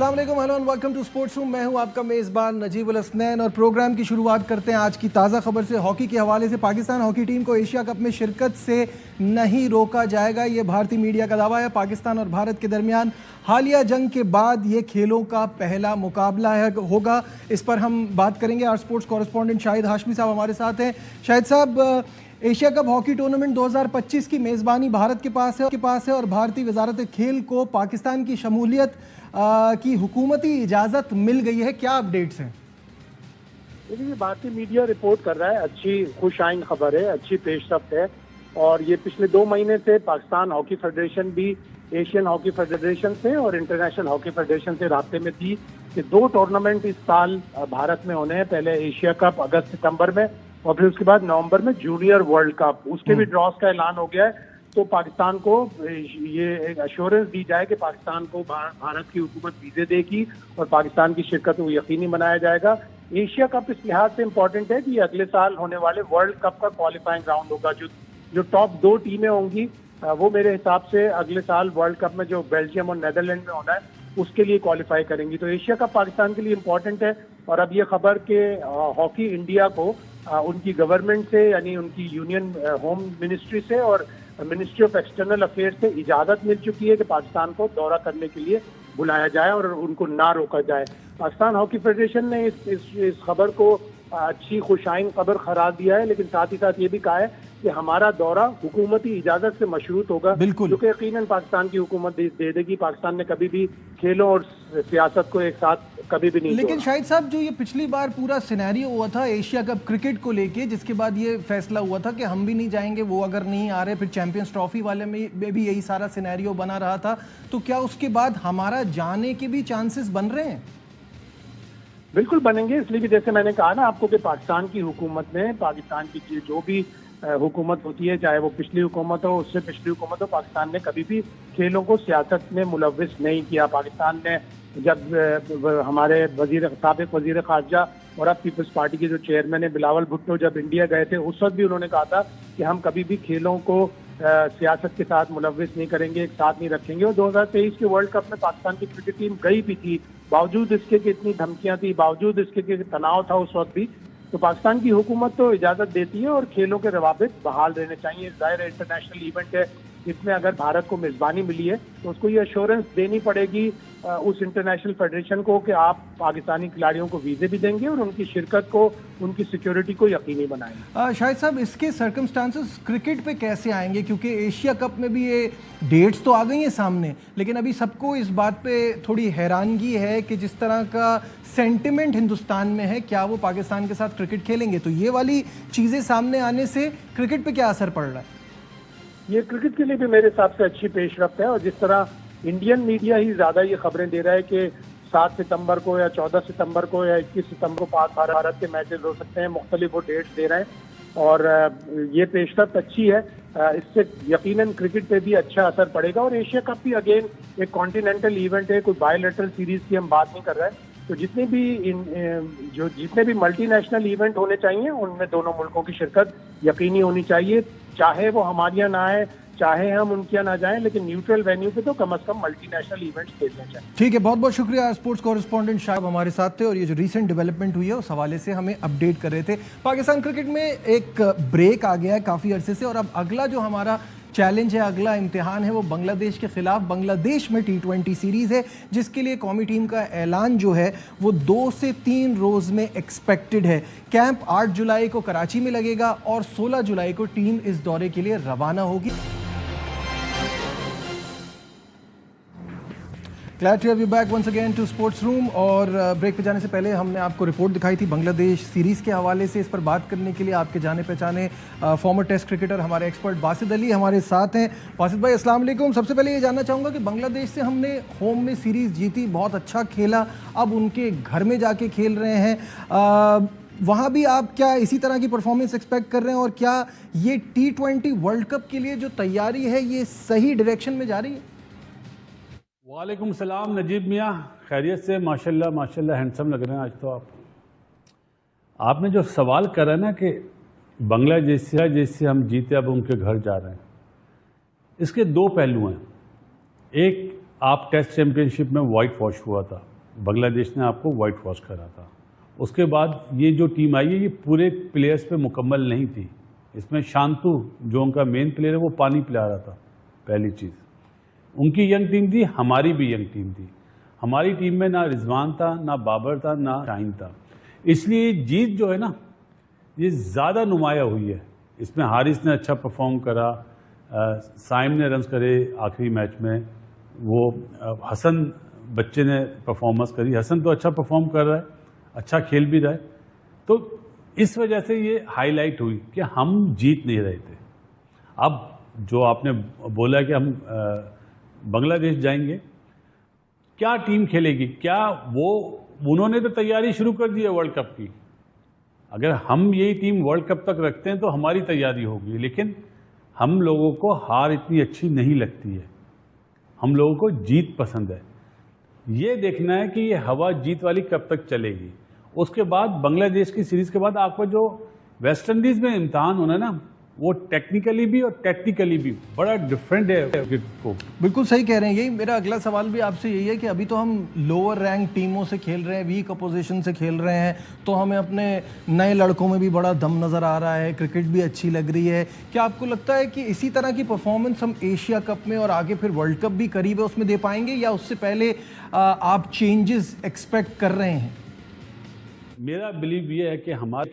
अस्सलाम वालेकुम, hello and welcome to sports room. मैं हूं आपका मेज़बान नजीबुल हसनैन और प्रोग्राम की शुरुआत करते हैं आज की ताज़ा खबर से। हॉकी के हवाले से पाकिस्तान हॉकी टीम को एशिया कप में शिरकत से नहीं रोका जाएगा, ये भारतीय मीडिया का दावा है। पाकिस्तान और भारत के दरमियान हालिया जंग के बाद ये खेलों का पहला मुकाबला होगा। इस पर हम बात करेंगे। Our sports correspondent Shahid Hashmi sahab हमारे साथ हैं। शाहिद साहब, एशिया कप हॉकी टूर्नामेंट 2025 की मेज़बानी भारत के पास है और भारतीय वजारत खेल को पाकिस्तान की शमूलियत की हुकूमती इजाज़त मिल गई है। क्या अपडेट्स हैं? देखिए, भारतीय मीडिया रिपोर्ट कर रहा है, अच्छी खुशाइन खबर है, अच्छी पेशरफ्त है। और ये पिछले 2 महीने से पाकिस्तान हॉकी फेडरेशन भी एशियन हॉकी फेडरेशन से और इंटरनेशनल हॉकी फेडरेशन से राब्ते में थी कि 2 टूर्नामेंट इस साल भारत में होने हैं। पहले एशिया कप अगस्त सितंबर में और फिर उसके बाद नवंबर में जूनियर वर्ल्ड कप। उसके भी ड्रॉस का ऐलान हो गया है। तो पाकिस्तान को ये एक अश्योरेंस दी जाए कि पाकिस्तान को भारत की हुकूमत वीजे देगी और पाकिस्तान की शिरकत को यकीनी बनाया जाएगा। एशिया कप इस लिहाज से इम्पोर्टेंट है कि ये अगले साल होने वाले वर्ल्ड कप का क्वालिफाइंग राउंड होगा। जो टॉप 2 टीमें होंगी वो मेरे हिसाब से अगले साल वर्ल्ड कप में जो बेल्जियम और नेदरलैंड में होना है उसके लिए क्वालिफाई करेंगी। तो एशिया कप पाकिस्तान के लिए इम्पोर्टेंट है। और अब ये खबर के हॉकी इंडिया को उनकी गवर्नमेंट से, यानी उनकी यूनियन होम मिनिस्ट्री से और मिनिस्ट्री ऑफ एक्सटर्नल अफेयर्स से इजाजत मिल चुकी है कि पाकिस्तान को दौरा करने के लिए बुलाया जाए और उनको ना रोका जाए। पाकिस्तान हॉकी फेडरेशन ने इस खबर को अच्छी खुशाइन खबर करार दिया है, लेकिन साथ ही साथ ये भी कहा है कि हमारा दौरा हुकूमती इजाजत से मशरूत होगा, जो कि यकीनन पाकिस्तान की हुकूमत दे देगी। पाकिस्तान ने कभी भी खेलों और सियासत को एक साथ कभी भी नहीं। लेकिन शाहिद साहब, जो ये पिछली बार पूरा सिनेरियो हुआ था एशिया कप क्रिकेट को लेके, जिसके बाद ये फैसला हुआ था कि हम भी नहीं जाएंगे, वो अगर नहीं आ रहे, फिर चैंपियंस ट्रॉफी वाले में भी यही सारा सिनेरियो बना रहा था, तो क्या उसके बाद हमारा जाने के भी चांसेस बन रहे हैं? बिल्कुल बनेंगे, इसलिए कि जैसे मैंने कहा ना आपको कि पाकिस्तान की हुकूमत ने, पाकिस्तान की जो भी हुकूमत होती है, चाहे वो पिछली हुकूमत हो, उससे पिछली हुकूमत हो, पाकिस्तान ने कभी भी खेलों को सियासत में मुलव्विस नहीं किया। पाकिस्तान ने जब हमारे साबिक वजीर खारजा और अब पीपल्स पार्टी के जो चेयरमैन है बिलावल भुट्टो जब इंडिया गए थे, उस वक्त भी उन्होंने कहा था कि हम कभी भी खेलों को सियासत के साथ मुलव्विस नहीं करेंगे, एक साथ नहीं रखेंगे। और 2023 के वर्ल्ड कप में पाकिस्तान की क्रिकेट टीम गई भी थी, बावजूद इसके कि इतनी धमकियां थी, बावजूद इसके कि तनाव था उस वक्त भी। तो पाकिस्तान की हुकूमत तो इजाजत देती है और खेलों के रवाबित बहाल रहने चाहिए। जाहिर है इंटरनेशनल इवेंट है, इसमें अगर भारत को मेजबानी मिली है तो उसको ये अश्योरेंस देनी पड़ेगी उस इंटरनेशनल फेडरेशन को कि आप पाकिस्तानी खिलाड़ियों को वीजे भी देंगे और उनकी शिरकत को, उनकी सिक्योरिटी को यकीनी बनाएंगे। शाहिद साहब, इसके सर्कमस्टांसेस क्रिकेट पे कैसे आएंगे? क्योंकि एशिया कप में भी ये डेट्स तो आ गई हैं सामने, लेकिन अभी सबको इस बात पे थोड़ी हैरानगी है कि जिस तरह का सेंटिमेंट हिंदुस्तान में है, क्या वो पाकिस्तान के साथ क्रिकेट खेलेंगे? तो ये वाली चीज़ें सामने आने से क्रिकेट पे क्या असर पड़ रहा है? ये क्रिकेट के लिए भी मेरे हिसाब से अच्छी पेशरफ्त है। और जिस तरह इंडियन मीडिया ही ज्यादा ये खबरें दे रहा है कि 7 सितंबर को या 14 सितंबर को या 21 सितंबर को पाक भारत के मैचेस हो सकते हैं, मुख्तलिफ वो डेट्स दे रहे हैं और ये पेशरफ्त अच्छी है। इससे यकीनन क्रिकेट पे भी अच्छा असर पड़ेगा। और एशिया कप भी अगेन एक कॉन्टिनेंटल इवेंट है, कोई बायलैटरल सीरीज की हम बात नहीं कर रहे हैं। तो जितने भी मल्टीनेशनल इवेंट होने चाहिए उनमें दोनों मुल्कों की शिरकत यकीनी होनी चाहिए, चाहे वो हमारे यहाँ ना आए, चाहे हम उनके यहाँ ना जाएं, लेकिन न्यूट्रल वेन्यू पे तो कम से कम मल्टीनेशनल इवेंट्स खेलने चाहिए। ठीक है, बहुत बहुत शुक्रिया। स्पोर्ट्स कॉरेस्पॉन्डेंट शाहिद हमारे साथ थे और ये जो रीसेंट डेवलपमेंट हुई है उस हवाले से हमें अपडेट कर रहे थे। पाकिस्तान क्रिकेट में एक ब्रेक आ गया है काफ़ी अरसे से और अब अगला जो हमारा चैलेंज है, अगला इम्तिहान है, वो बांग्लादेश के खिलाफ बांग्लादेश में T20 सीरीज़ है, जिसके लिए कौमी टीम का ऐलान जो है वो 2 से 3 रोज़ में एक्सपेक्टेड है। कैंप 8 जुलाई को कराची में लगेगा और 16 जुलाई को टीम इस दौरे के लिए रवाना होगी। Glad to have you back once again to Sports Room। और ब्रेक पे जाने से पहले हमने आपको रिपोर्ट दिखाई थी बांग्लादेश सीरीज़ के हवाले से। इस पर बात करने के लिए आपके जाने पहचाने फॉर्मर टेस्ट क्रिकेटर हमारे एक्सपर्ट बासित अली हमारे साथ हैं। बासित भाई, अस्सलाम वालेकुम। सबसे पहले ये जानना चाहूँगा कि बांग्लादेश से हमने होम में सीरीज़ जीती, बहुत अच्छा खेला, अब उनके घर में जाके खेल रहे हैं, वहाँ भी आप क्या इसी तरह की परफॉर्मेंस एक्सपेक्ट कर रहे हैं? और क्या ये T20 वर्ल्ड कप के लिए जो तैयारी है ये सही डायरेक्शन में जा रही है? वालेकुम सलाम नजीब मियाँ, खैरियत से? माशाल्लाह माशाल्लाह, हैंडसम लग रहे हैं आज तो आपने जो सवाल करा ना कि बांग्लादेश से हम जीते अब उनके घर जा रहे हैं, इसके 2 पहलू हैं। एक, आप टेस्ट चैंपियनशिप में वाइट वॉश हुआ था, बांग्लादेश ने आपको वाइट वॉश करा था। उसके बाद ये जो टीम आई है ये पूरे प्लेयर्स पे मुकम्मल नहीं थी। इसमें शांतु जो उनका मेन प्लेयर है वो पानी पिला रहा था, पहली चीज़। उनकी यंग टीम थी, हमारी भी यंग टीम थी। हमारी टीम में ना रिजवान था, ना बाबर था, ना शाहीन था। इसलिए जीत जो है ना ये ज़्यादा नुमाया हुई है। इसमें हारिस ने अच्छा परफॉर्म करा, साइम ने रन्स करे आखिरी मैच में, वो हसन बच्चे ने परफॉर्मेंस करी। हसन तो अच्छा परफॉर्म कर रहा है, अच्छा खेल भी रहा है। तो इस वजह से ये हाईलाइट हुई कि हम जीत नहीं रहे थे। अब जो आपने बोला कि हम बांग्लादेश जाएंगे, क्या टीम खेलेगी, क्या वो उन्होंने तो तैयारी शुरू कर दी है वर्ल्ड कप की। अगर हम यही टीम वर्ल्ड कप तक रखते हैं तो हमारी तैयारी होगी, लेकिन हम लोगों को हार इतनी अच्छी नहीं लगती है। हम लोगों को जीत पसंद है। ये देखना है कि ये हवा जीत वाली कब तक चलेगी। उसके बाद बांग्लादेश की सीरीज के बाद आपको जो वेस्ट इंडीज में इम्तहान होना है ना, वो टेक्निकली भी और टैक्टिकली भी बड़ा डिफरेंट है क्रिकेट को। बिल्कुल सही कह रहे हैं। यही मेरा अगला सवाल भी आपसे यही है कि अभी तो हम लोअर रैंक टीमों से खेल रहे हैं, वीक अपोजिशन से खेल रहे हैं, तो हमें अपने नए लड़कों में भी बड़ा दम नज़र आ रहा है, क्रिकेट भी अच्छी लग रही है। क्या आपको लगता है कि इसी तरह की परफॉर्मेंस हम एशिया कप में और आगे फिर वर्ल्ड कप भी करीब है उसमें दे पाएंगे, या उससे पहले आप चेंजेस एक्सपेक्ट कर रहे हैं? मेरा बिलीव ये है कि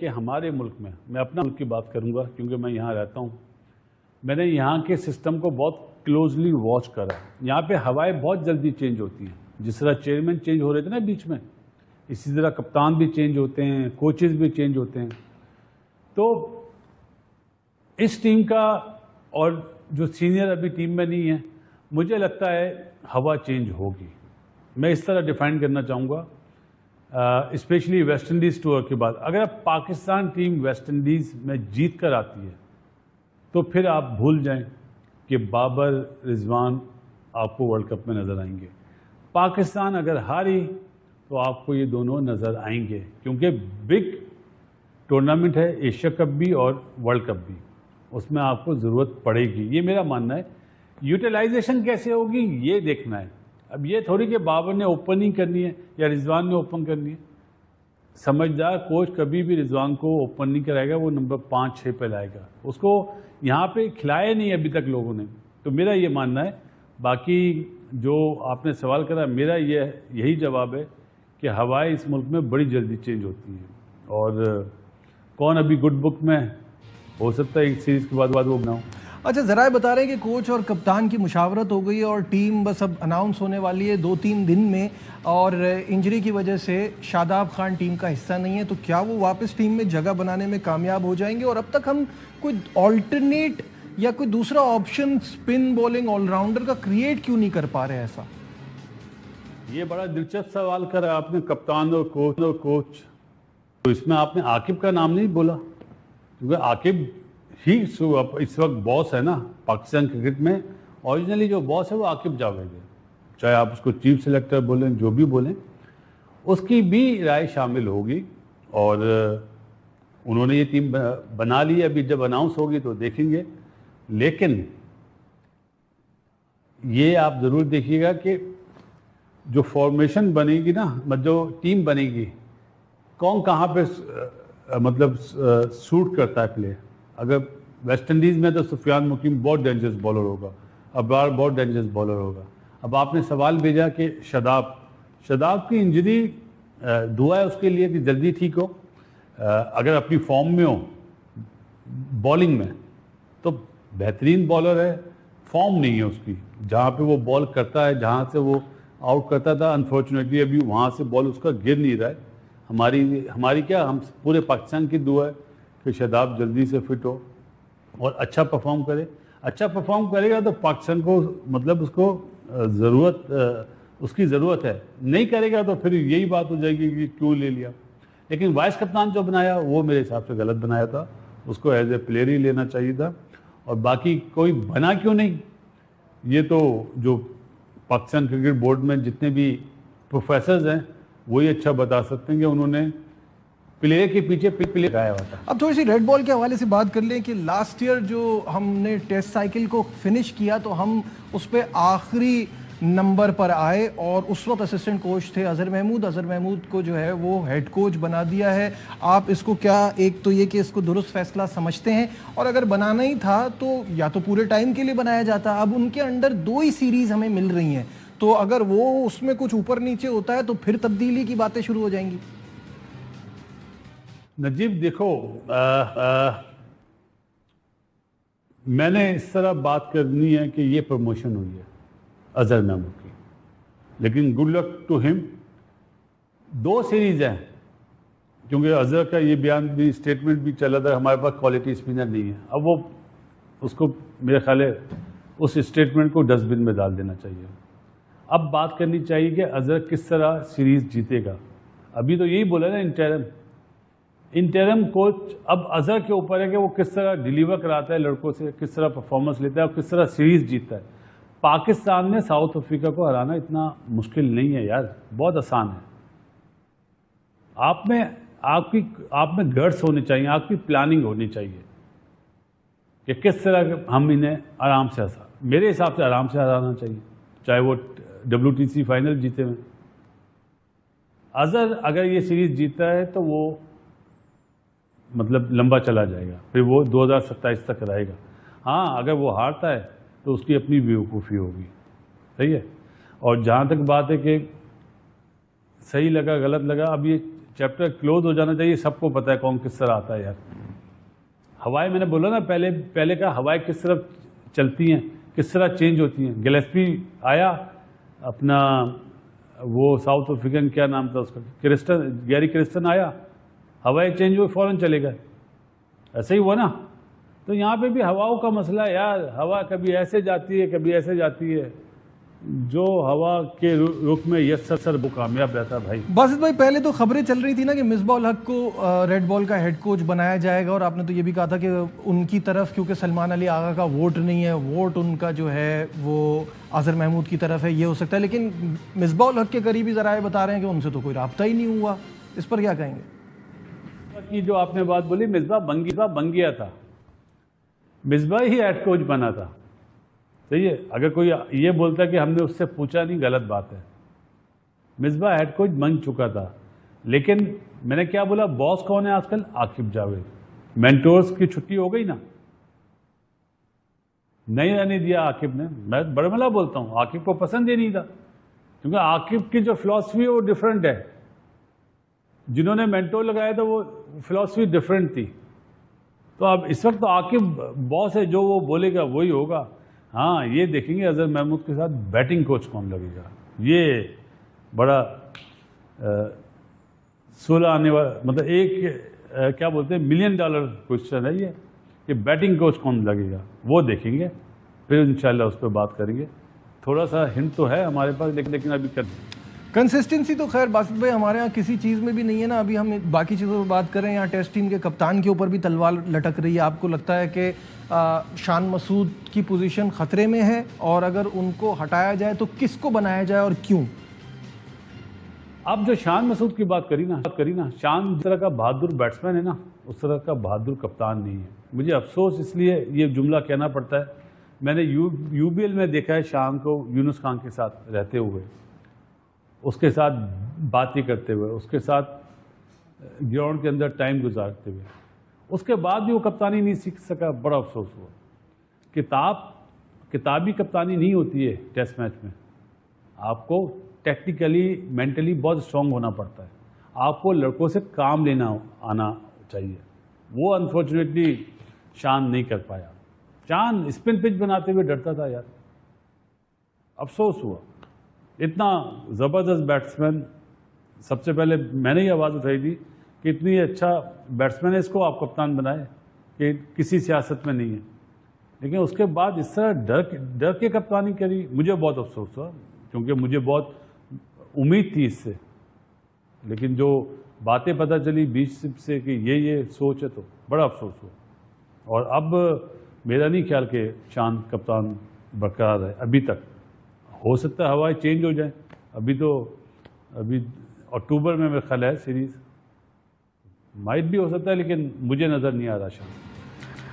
हमारे मुल्क में, मैं अपना मुल्क की बात करूंगा क्योंकि मैं यहाँ रहता हूँ, मैंने यहाँ के सिस्टम को बहुत क्लोजली वॉच करा। यहाँ पे हवाएं बहुत जल्दी चेंज होती हैं। जिस तरह चेयरमैन चेंज हो रहे थे ना बीच में, इसी तरह कप्तान भी चेंज होते हैं, कोचेस भी चेंज होते हैं। तो इस टीम का, और जो सीनियर अभी टीम में नहीं है, मुझे लगता है हवा चेंज होगी। मैं इस तरह डिफाइन करना चाहूँगा, स्पेशली वेस्ट इंडीज़ टूर के बाद। अगर पाकिस्तान टीम वेस्ट इंडीज़ में जीत कर आती है तो फिर आप भूल जाएं कि बाबर, रिजवान आपको वर्ल्ड कप में नज़र आएंगे। पाकिस्तान अगर हारी तो आपको ये दोनों नज़र आएंगे, क्योंकि बिग टूर्नामेंट है, एशिया कप भी और वर्ल्ड कप भी, उसमें आपको ज़रूरत पड़ेगी। ये मेरा मानना है। यूटिलाइजेशन कैसे होगी ये देखना है। अब ये थोड़ी कि बाबर ने ओपनिंग करनी है या रिजवान ने ओपन करनी है। समझदार कोच कभी भी रिजवान को ओपन नहीं कराएगा, वो नंबर 5-6 पे लाएगा। उसको यहाँ पे खिलाया नहीं अभी तक लोगों ने। तो मेरा ये मानना है। बाकी जो आपने सवाल करा, मेरा यही जवाब है कि हवाएं इस मुल्क में बड़ी जल्दी चेंज होती हैं, और कौन अभी गुड बुक में हो सकता है एक सीरीज़ के बाद वो बनाऊँ। अच्छा, ज़रा बता रहे हैं कि कोच और कप्तान की मुशावरत हो गई है और टीम बस अब अनाउंस होने वाली है 2-3 दिन में, और इंजरी की वजह से शादाब खान टीम का हिस्सा नहीं है। तो क्या वो वापस टीम में जगह बनाने में कामयाब हो जाएंगे? और अब तक हम कोई ऑल्टरनेट या कोई दूसरा ऑप्शन स्पिन बॉलिंग ऑलराउंडर का क्रिएट क्यों नहीं कर पा रहे? ऐसा ये बड़ा दिलचस्प सवाल करा आपने, कप्तान और कोच। तो इसमें आपने आकिब का नाम नहीं बोला, क्योंकि आकिब ही इस वक्त बॉस है ना पाकिस्तान क्रिकेट में। ओरिजिनली जो बॉस है वो आकिब जावेद है, चाहे आप उसको चीफ सेलेक्टर बोलें, जो भी बोलें, उसकी भी राय शामिल होगी। और उन्होंने ये टीम बना ली। अभी जब अनाउंस होगी तो देखेंगे। लेकिन ये आप ज़रूर देखिएगा कि जो फॉर्मेशन बनेगी ना, मतलब जो टीम बनेगी, कौन कहाँ पे मतलब सूट करता है प्ले। अगर वेस्ट इंडीज़ में तो सुफियान मुकीम बहुत डेंजरस बॉलर होगा, अब्रार बहुत डेंजरस बॉलर होगा। अब आपने सवाल भेजा कि शदाब की इंजरी, दुआ है उसके लिए कि जल्दी ठीक हो। अगर अपनी फॉर्म में हो बॉलिंग में तो बेहतरीन बॉलर है, फॉर्म नहीं है उसकी। जहाँ पे वो बॉल करता है, जहाँ से वो आउट करता था, अनफॉर्चुनेटली अभी वहाँ से बॉल उसका गिर नहीं रहा है। हमारी क्या, हम पूरे पाकिस्तान की दुआ है कि शदाब जल्दी से फिट हो और अच्छा परफॉर्म करे। अच्छा परफॉर्म करेगा तो पाकिस्तान को, मतलब उसको उसकी ज़रूरत है। नहीं करेगा तो फिर यही बात हो जाएगी कि क्यों ले लिया। लेकिन वाइस कप्तान जो बनाया वो मेरे हिसाब से गलत बनाया था, उसको एज ए प्लेयर ही लेना चाहिए था। और बाकी कोई बना क्यों नहीं, ये तो जो पाकिस्तान क्रिकेट बोर्ड में जितने भी प्रोफेसर्स हैं वही अच्छा बता सकते हैं कि उन्होंने प्लेयर के पीछे प्लेयर लगाया हुआ था। अब थोड़ी सी रेड बॉल के हवाले से बात कर लें कि लास्ट ईयर जो हमने टेस्ट साइकिल को फिनिश किया तो हम उस पर आखिरी नंबर पर आए और उस वक्त असिस्टेंट कोच थे अजहर महमूद। अजहर महमूद को जो है वो हेड कोच बना दिया है। आप इसको क्या, एक तो ये कि इसको दुरुस्त फैसला समझते हैं, और अगर बनाना ही था तो या तो पूरे टाइम के लिए बनाया जाता। अब उनके अंडर 2 ही सीरीज हमें मिल रही हैं, तो अगर वो उसमें कुछ ऊपर नीचे होता है तो फिर तब्दीली की बातें शुरू हो जाएंगी। नजीब देखो, मैंने इस तरह बात करनी है कि ये प्रमोशन हुई है अजहर महमूद की, लेकिन good luck to him. 2 series हैं, क्योंकि अजहर का ये बयान भी, स्टेटमेंट भी चला था हमारे पास क्वालिटी स्पिनर नहीं है। अब वो उसको मेरे ख्याल है उस स्टेटमेंट को डस्टबिन में डाल देना चाहिए। अब बात करनी चाहिए कि अजहर किस तरह सीरीज जीतेगा। अभी तो यही बोला ना, इंटरम कोच। अब अजहर के ऊपर है कि वो किस तरह डिलीवर कराता है लड़कों से, किस तरह परफॉर्मेंस लेता है और किस तरह सीरीज जीतता है। पाकिस्तान ने साउथ अफ्रीका को हराना इतना मुश्किल नहीं है यार, बहुत आसान है। आप में गट्स होने चाहिए, आपकी प्लानिंग होनी चाहिए कि किस तरह हम इन्हें आराम से मेरे हिसाब से आराम से हराना चाहिए, चाहे वो WTC फाइनल जीते हुए। अजहर अगर ये सीरीज जीतता है तो वो मतलब लंबा चला जाएगा, फिर वो 2027 तक रहेगा। हाँ, अगर वो हारता है तो उसकी अपनी बेवकूफ़ी होगी, सही है। और जहाँ तक बात है कि सही लगा गलत लगा, अब ये चैप्टर क्लोज हो जाना चाहिए। सबको पता है कौन किस तरह आता है यार। हवाएं, मैंने बोला ना पहले का, हवाएं किस तरह चलती हैं, किस तरह चेंज होती हैं। गिलेस्पी आया अपना, वो साउथ अफ्रीकन क्या नाम था उसका, गैरी क्रिस्टन आया, हवाएं चेंज हुई, फौरन चले गए। ऐसे ही हुआ ना। तो यहाँ पे भी हवाओं का मसला है यार। हवा कभी ऐसे जाती है, कभी ऐसे जाती है। जो हवा के रुख में यस्सर वो कामयाब रहता है भाई। बासित भाई, पहले तो खबरें चल रही थी ना कि मिसबाह उल हक को रेड बॉल का हेड कोच बनाया जाएगा, और आपने तो ये भी कहा था कि उनकी तरफ क्योंकि सलमान अली आगा का वोट नहीं है, वोट उनका जो है वो अजहर महमूद की तरफ है, ये हो सकता है। लेकिन मिसबाह उल हक के करीबी ज़राए बता रहे हैं कि उनसे तो कोई रब्ता ही नहीं हुआ। इस पर क्या कहेंगे? कि जो आपने बात बोली, मिसबाह बन गया था, मिसबाह ही हेड कोच बना था, सही है। अगर कोई ये बोलता है कि हमने उससे पूछा नहीं, गलत बात है। मिसबाह हेड कोच बन चुका था, लेकिन मैंने क्या बोला, बॉस कौन है आजकल? आकिब जावेद। मेंटोर्स की छुट्टी हो गई ना, नहीं रहने दिया आकिब ने। मैं बड़मला बोलता हूँ, आकिब को पसंद ही नहीं था, क्योंकि आकिब की जो फिलॉसफी है वो डिफरेंट है। जिन्होंने मेंटोर लगाया था वो फिलॉसफी डिफरेंट थी। तो अब इस वक्त तो आकिब बॉस है, जो वो बोलेगा वही होगा। हाँ, ये देखेंगे अजहर महमूद के साथ बैटिंग कोच कौन लगेगा। ये बड़ा 16 आने वाला, मतलब एक क्या बोलते हैं, $1 मिलियन क्वेश्चन है ये, कि बैटिंग कोच कौन लगेगा, वो देखेंगे, फिर इंशाल्लाह उस पर बात करेंगे। थोड़ा सा हिंट तो है हमारे पास, लेकिन अभी कंसिस्टेंसी तो खैर बासित भाई हमारे यहाँ किसी चीज़ में भी नहीं है ना। अभी हम बाकी चीज़ों पर बात करें, यहाँ टेस्ट टीम के कप्तान के ऊपर भी तलवार लटक रही है। आपको लगता है कि शान मसूद की पोजीशन ख़तरे में है, और अगर उनको हटाया जाए तो किसको बनाया जाए और क्यों? अब जो शान मसूद की बात करी ना, शान जिस तरह का बहादुर बैट्समैन है ना, उस तरह का बहादुर कप्तान नहीं है। मुझे अफसोस इसलिए ये जुमला कहना पड़ता है, मैंने UBL में देखा है शान को यूनुस खान के साथ रहते हुए, उसके साथ बातें करते हुए, उसके साथ ग्राउंड के अंदर टाइम गुजारते हुए, उसके बाद भी वो कप्तानी नहीं सीख सका। बड़ा अफसोस हुआ। किताबी कप्तानी नहीं होती है टेस्ट मैच में। आपको टेक्निकली, मेंटली बहुत स्ट्रांग होना पड़ता है। आपको लड़कों से काम लेना आना चाहिए। वो अनफॉर्चुनेटली शान नहीं कर पाया। शान स्पिन पिच बनाते हुए डरता था यार, अफसोस हुआ। इतना ज़बरदस्त बैट्समैन, सबसे पहले मैंने ही आवाज़ उठाई थी कि इतनी अच्छा बैट्समैन है, इसको आप कप्तान बनाए, कि किसी सियासत में नहीं है। लेकिन उसके बाद इस तरह डर के कप्तानी करी, मुझे बहुत अफसोस हुआ, क्योंकि मुझे बहुत उम्मीद थी इससे। लेकिन जो बातें पता चली बीच से कि ये सोच है, तो बड़ा अफसोस हुआ। और अब मेरा नहीं ख्याल कि शान कप्तान बरकरार है अभी तक। हो सकता है हवाएं चेंज हो जाए। अभी अक्टूबर में मेरा ख्याल है सीरीज, माइट भी हो सकता है, लेकिन मुझे नज़र नहीं आ रहा शान।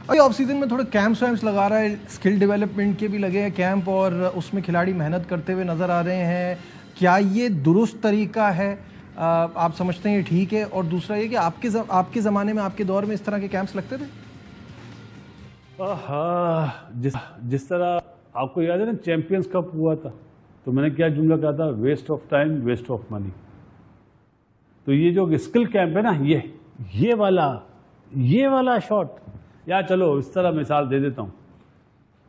अभी ऑफ सीजन में थोड़े कैंप्स वैम्प्स लगा रहा है, स्किल डेवलपमेंट के भी लगे हैं कैंप और उसमें खिलाड़ी मेहनत करते हुए नज़र आ रहे हैं। क्या ये दुरुस्त तरीका है? आप समझते हैं ये ठीक है? और दूसरा ये कि आपके ज़माने में, आपके दौर में इस तरह के कैंप्स लगते थे? हाँ, जिस तरह आपको याद है ना चैंपियंस कप हुआ था, तो मैंने क्या जुमला कहा था, waste of time waste of money. तो ये जो स्किल कैंप है ना, ये वाला शॉट, या चलो इस तरह मिसाल दे देता हूँ,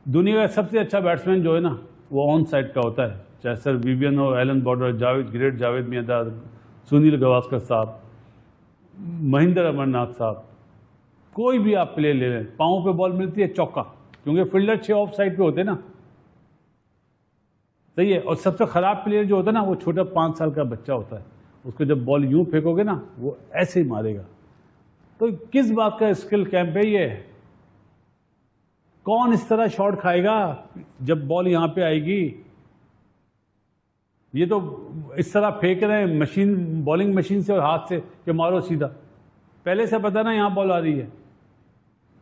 दुनिया का सबसे अच्छा बैट्समैन जो है ना वो ऑन साइड का होता है, चाहे सर विवियन हो, Allan Border, great Javed Miandad, Sunil Gavaskar साहब, महेंद्र अमरनाथ साहब, कोई भी आप प्लेयर ले लें, पाँव पे बॉल मिलती है चौका, क्योंकि फील्डर 6 ऑफ साइड पे होते ना, सही है। और सबसे खराब प्लेयर जो होता है ना वो छोटा 5 साल का बच्चा होता है, उसको जब बॉल यूं फेंकोगे ना वो ऐसे ही मारेगा। तो किस बात का स्किल कैंप है ये? कौन इस तरह शॉट खाएगा जब बॉल यहां पे आएगी? ये तो इस तरह फेंक रहे हैं मशीन, बॉलिंग मशीन से और हाथ से कि मारो सीधा, पहले से पता ना यहां बॉल आ रही है।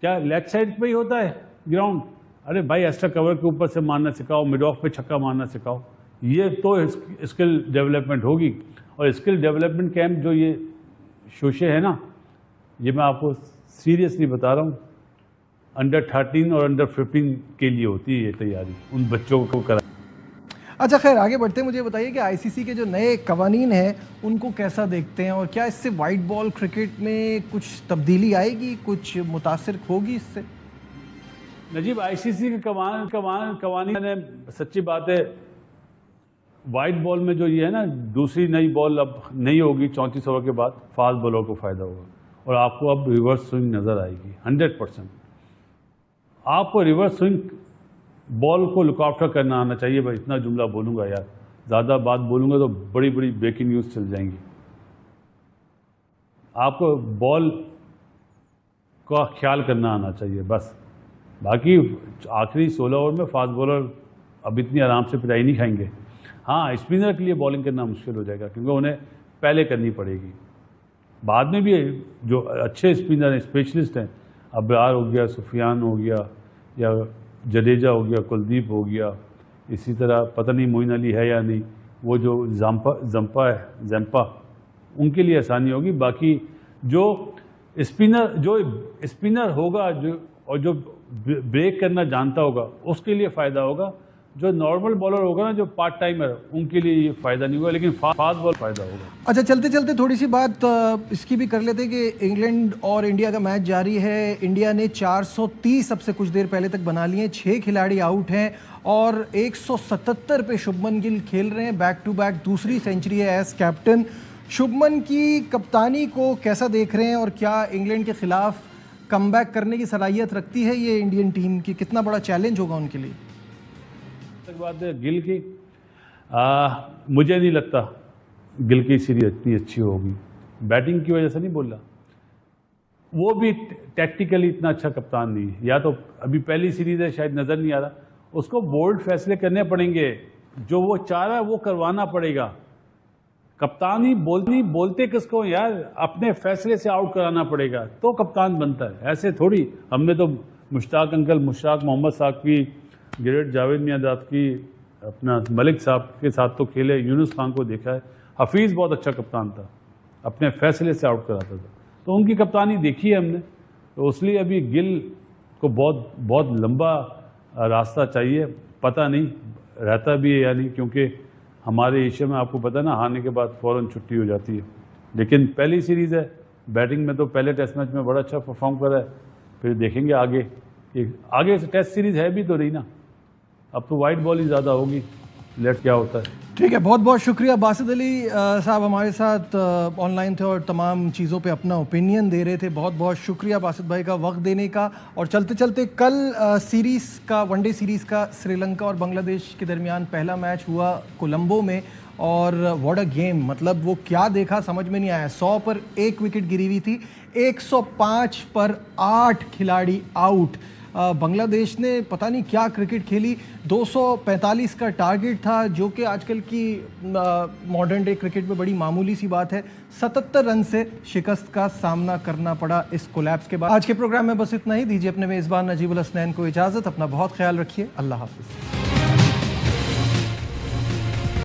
क्या लेग साइड पे ही होता है ग्राउंड? अरे भाई एक्स्ट्रा कवर के ऊपर से मारना सिखाओ, मिड ऑफ पे छक्का मारना सिखाओ, ये तो स्किल डेवलपमेंट होगी। और स्किल डेवलपमेंट कैंप जो ये शोशे है ना, ये मैं आपको सीरियसली बता रहा हूँ, अंडर 13 और अंडर 15 के लिए होती है ये तैयारी, उन बच्चों को करा। अच्छा खैर, आगे बढ़ते मुझे बताइए कि आईसीसी के जो नए कवानीन हैं उनको कैसा देखते हैं, और क्या इससे वाइट बॉल क्रिकेट में कुछ तब्दीली आएगी, कुछ मुतासिर होगी इससे? नजीब, आईसीसी के कवानीन ने, सच्ची बात है, वाइट बॉल में जो ये है ना, दूसरी नई बॉल अब नहीं होगी 34 ओवर के बाद, फास्ट बॉलर को फायदा होगा और आपको अब रिवर्स स्विंग नजर आएगी 100%। आपको रिवर्स स्विंग बॉल को लुक आफ्टर करना आना चाहिए। भाई इतना जुमला बोलूंगा यार, ज़्यादा बात बोलूंगा तो बड़ी बड़ी ब्रेकिंग न्यूज़ चल जाएंगी। आपको बॉल का ख्याल करना आना चाहिए बस। बाकी आखिरी 16 ओवर में फास्ट बॉलर अब इतनी आराम से पिटाई नहीं खाएंगे। हाँ, स्पिनर के लिए बॉलिंग करना मुश्किल हो जाएगा क्योंकि उन्हें पहले करनी पड़ेगी। बाद में भी जो अच्छे स्पिनर हैं, स्पेशलिस्ट हैं, अब्रार हो गया, सुफियान हो गया, या जडेजा हो गया, कुलदीप हो गया, इसी तरह पता नहीं मोइन अली है या नहीं, वो जो जंपा उनके लिए आसानी होगी। बाकी जो स्पिनर होगा जो ब्रेक करना जानता होगा उसके लिए फ़ायदा होगा। जो नॉर्मल बॉलर होगा ना, जो पार्ट टाइमर, उनके लिए ये फ़ायदा नहीं होगा, लेकिन फास्ट बॉल फ़ायदा होगा। अच्छा, चलते चलते थोड़ी सी बात इसकी भी कर लेते हैं कि इंग्लैंड और इंडिया का मैच जारी है। इंडिया ने 430 अब से कुछ देर पहले तक बना लिए, 6 खिलाड़ी आउट हैं और 177 पे शुभमन गिल खेल रहे हैं। बैक टू बैक दूसरी सेंचुरी है एज कैप्टन। शुभमन की कप्तानी को कैसा देख रहे हैं, और क्या इंग्लैंड के खिलाफ कमबैक करने की सलाहियत रखती है ये इंडियन टीम की? कितना बड़ा चैलेंज होगा उनके लिए? बात है गिल की, मुझे नहीं लगता गिल की सीरीज इतनी अच्छी होगी। बैटिंग की वजह से नहीं बोल रहा, वो भी टैक्टिकली इतना अच्छा कप्तान नहीं है, या तो अभी पहली सीरीज है शायद नज़र नहीं आ रहा। उसको बोल्ड फैसले करने पड़ेंगे, जो वो चाह रहा है वो करवाना पड़ेगा। कप्तान ही बोलते किसको यार, अपने फैसले से आउट कराना पड़ेगा तो कप्तान बनता है। ऐसे थोड़ी, हमने तो मुश्ताक मोहम्मद साहब की, ग्रेट जावेद मियांदाद की, अपना मलिक साहब के साथ तो खेले, यूनुस खान को देखा है। हफीज़ बहुत अच्छा कप्तान था, अपने फैसले से आउट कराता था, तो उनकी कप्तानी देखी है हमने। तो इसलिए अभी गिल को बहुत लंबा रास्ता चाहिए, पता नहीं रहता भी है या नहीं, क्योंकि हमारे एशिया में आपको पता है ना, हारने के बाद फ़ौरन छुट्टी हो जाती है। लेकिन पहली सीरीज़ है, बैटिंग में तो पहले टेस्ट मैच में बड़ा अच्छा परफॉर्म करा है, फिर देखेंगे आगे से टेस्ट सीरीज़ है भी तो रही ना, अब तो वाइट बॉल ही ज़्यादा होगी, लेट क्या होता है। ठीक है, बहुत बहुत शुक्रिया। बासित अली साहब हमारे साथ ऑनलाइन थे और तमाम चीज़ों पे अपना ओपिनियन दे रहे थे। बहुत बहुत शुक्रिया बासित भाई का वक्त देने का। और चलते चलते कल सीरीज़ का, वनडे सीरीज़ का श्रीलंका और बांग्लादेश के दरमियान पहला मैच हुआ कोलंबो में, और व्हाट अ गेम। मतलब वो क्या देखा समझ में नहीं आया। 100 पर 1 विकेट गिरी हुई थी, 105 पर 8 खिलाड़ी आउट। बांग्लादेश ने पता नहीं क्या क्रिकेट खेली, 245 का टारगेट था जो कि आजकल की मॉडर्न डे क्रिकेट में बड़ी मामूली सी बात है। 77 रन से शिकस्त का सामना करना पड़ा इस कोलैप्स के बाद। आज के प्रोग्राम में बस इतना ही। दीजिए अपने मेज़बान नजीबुल हसनैन को इजाज़त। अपना बहुत ख्याल रखिए। अल्लाह हाफिज़।